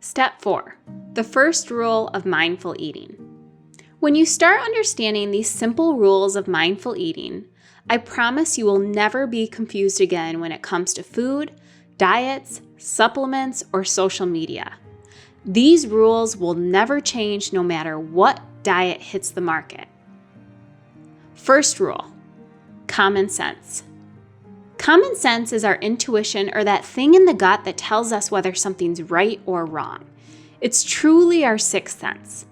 Step 4. The first rule of mindful eating. When you start understanding these simple rules of mindful eating, I promise you will never be confused again when it comes to food, diets, supplements, or social media. These rules will never change no matter what diet hits the market. First rule, common sense. Common sense is our intuition, or that thing in the gut that tells us whether something's right or wrong. It's truly our sixth sense.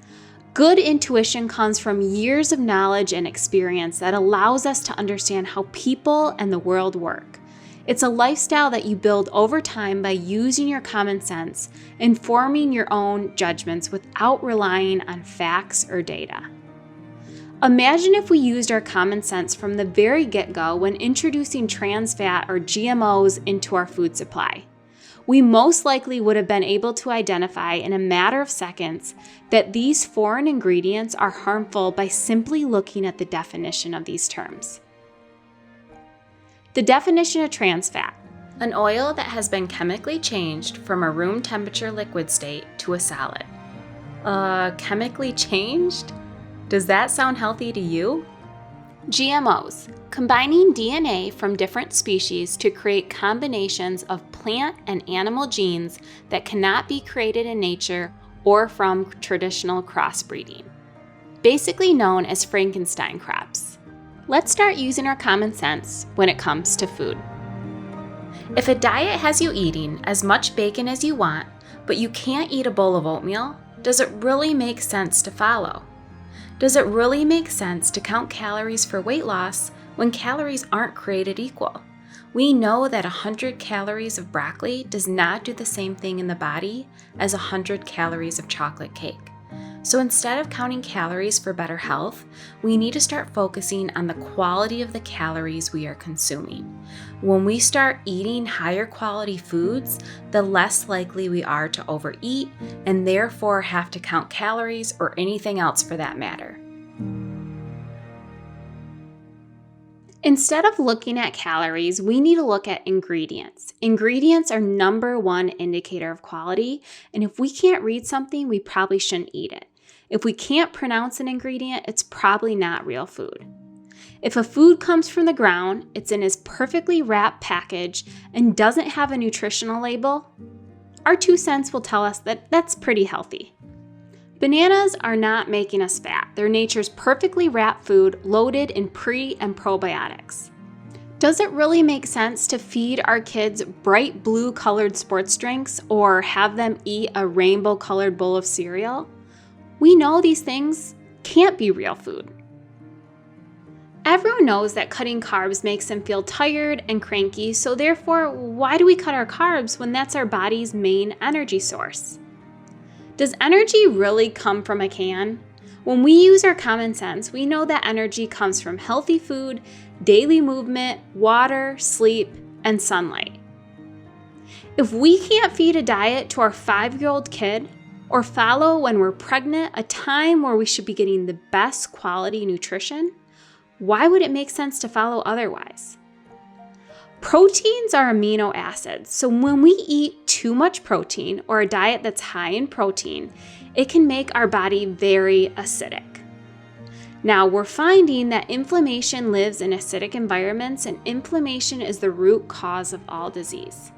Good intuition comes from years of knowledge and experience that allows us to understand how people and the world work. It's a lifestyle that you build over time by using your common sense and forming your own judgments without relying on facts or data. Imagine if we used our common sense from the very get-go when introducing trans fat or GMOs into our food supply. We most likely would have been able to identify in a matter of seconds that these foreign ingredients are harmful by simply looking at the definition of these terms. The definition of trans fat: an oil that has been chemically changed from a room temperature liquid state to a solid. Chemically changed? Does that sound healthy to you? GMOs, combining DNA from different species to create combinations of plant and animal genes that cannot be created in nature or from traditional crossbreeding. Basically known as Frankenstein crops. Let's start using our common sense when it comes to food. If a diet has you eating as much bacon as you want, but you can't eat a bowl of oatmeal, does it really make sense to follow? Does it really make sense to count calories for weight loss when calories aren't created equal? We know that 100 calories of broccoli does not do the same thing in the body as 100 calories of chocolate cake. So instead of counting calories for better health, we need to start focusing on the quality of the calories we are consuming. When we start eating higher quality foods, the less likely we are to overeat and therefore have to count calories or anything else for that matter. Instead of looking at calories, we need to look at ingredients. Ingredients are number one indicator of quality, and if we can't read something, we probably shouldn't eat it. If we can't pronounce an ingredient, it's probably not real food. If a food comes from the ground, it's in its perfectly wrapped package and doesn't have a nutritional label, our 2 cents will tell us that that's pretty healthy. Bananas are not making us fat. They're nature's perfectly wrapped food loaded in pre- and probiotics. Does it really make sense to feed our kids bright blue colored sports drinks or have them eat a rainbow colored bowl of cereal? We know these things can't be real food. Everyone knows that cutting carbs makes them feel tired and cranky, so therefore, why do we cut our carbs when that's our body's main energy source? Does energy really come from a can? When we use our common sense, we know that energy comes from healthy food, daily movement, water, sleep, and sunlight. If we can't feed a diet to our 5-year-old kid, or follow when we're pregnant a time where we should be getting the best quality nutrition, why would it make sense to follow otherwise? Proteins are amino acids, so when we eat too much protein or a diet that's high in protein, it can make our body very acidic. Now, we're finding that inflammation lives in acidic environments, and inflammation is the root cause of all disease.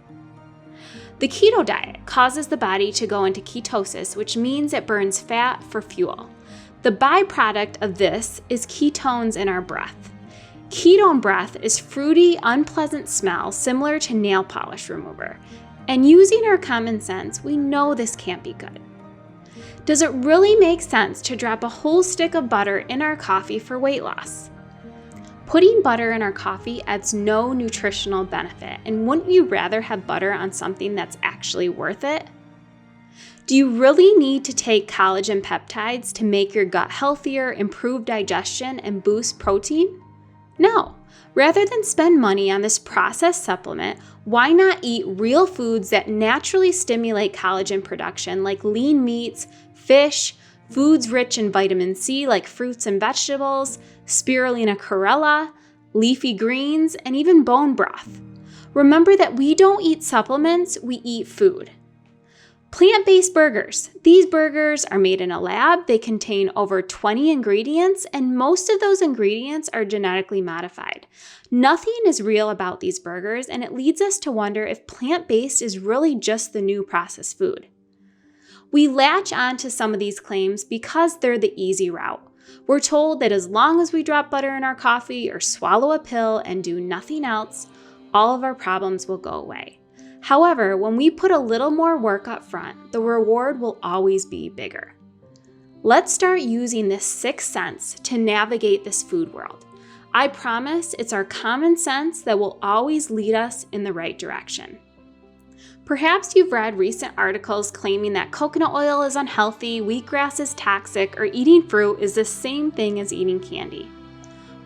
The keto diet causes the body to go into ketosis, which means it burns fat for fuel. The byproduct of this is ketones in our breath. Ketone breath is fruity, unpleasant smell similar to nail polish remover. And using our common sense, we know this can't be good. Does it really make sense to drop a whole stick of butter in our coffee for weight loss? Putting butter in our coffee adds no nutritional benefit, and wouldn't you rather have butter on something that's actually worth it? Do you really need to take collagen peptides to make your gut healthier, improve digestion, and boost protein? No. Rather than spend money on this processed supplement, why not eat real foods that naturally stimulate collagen production, like lean meats, fish, foods rich in vitamin C like fruits and vegetables, spirulina chlorella, leafy greens, and even bone broth? Remember that we don't eat supplements, we eat food. Plant-based burgers. These burgers are made in a lab. They contain over 20 ingredients, and most of those ingredients are genetically modified. Nothing is real about these burgers, and it leads us to wonder if plant-based is really just the new processed food. We latch onto some of these claims because they're the easy route. We're told that as long as we drop butter in our coffee or swallow a pill and do nothing else, all of our problems will go away. However, when we put a little more work up front, the reward will always be bigger. Let's start using this sixth sense to navigate this food world. I promise it's our common sense that will always lead us in the right direction. Perhaps you've read recent articles claiming that coconut oil is unhealthy, wheatgrass is toxic, or eating fruit is the same thing as eating candy.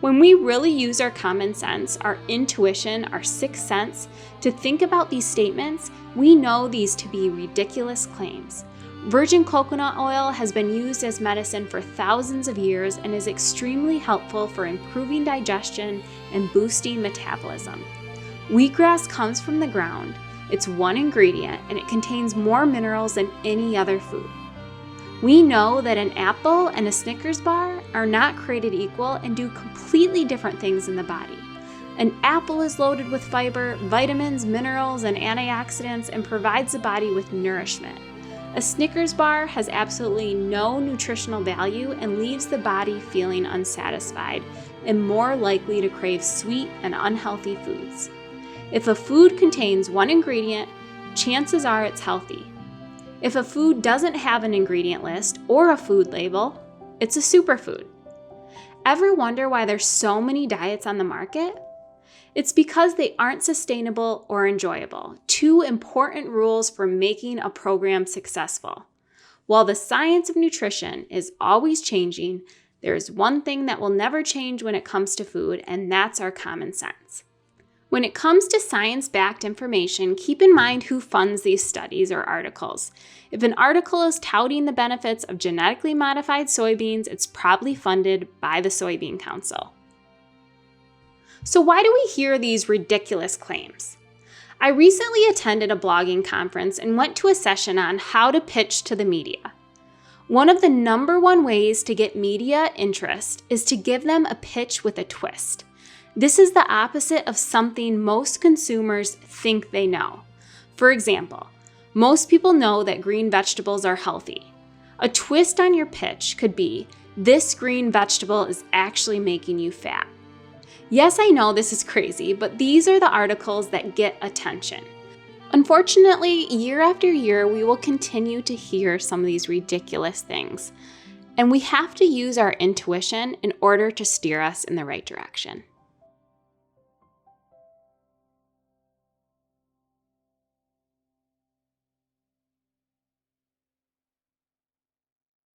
When we really use our common sense, our intuition, our sixth sense, to think about these statements, we know these to be ridiculous claims. Virgin coconut oil has been used as medicine for thousands of years and is extremely helpful for improving digestion and boosting metabolism. Wheatgrass comes from the ground. It's one ingredient, and it contains more minerals than any other food. We know that an apple and a Snickers bar are not created equal and do completely different things in the body. An apple is loaded with fiber, vitamins, minerals, and antioxidants and provides the body with nourishment. A Snickers bar has absolutely no nutritional value and leaves the body feeling unsatisfied and more likely to crave sweet and unhealthy foods. If a food contains one ingredient, chances are it's healthy. If a food doesn't have an ingredient list or a food label, it's a superfood. Ever wonder why there's so many diets on the market? It's because they aren't sustainable or enjoyable, two important rules for making a program successful. While the science of nutrition is always changing, there is one thing that will never change when it comes to food, and that's our common sense. When it comes to science-backed information, keep in mind who funds these studies or articles. If an article is touting the benefits of genetically modified soybeans, it's probably funded by the Soybean Council. So why do we hear these ridiculous claims? I recently attended a blogging conference and went to a session on how to pitch to the media. One of the number one ways to get media interest is to give them a pitch with a twist. This is the opposite of something most consumers think they know. For example, most people know that green vegetables are healthy. A twist on your pitch could be, this green vegetable is actually making you fat. Yes, I know this is crazy, but these are the articles that get attention. Unfortunately, year after year, we will continue to hear some of these ridiculous things, and we have to use our intuition in order to steer us in the right direction.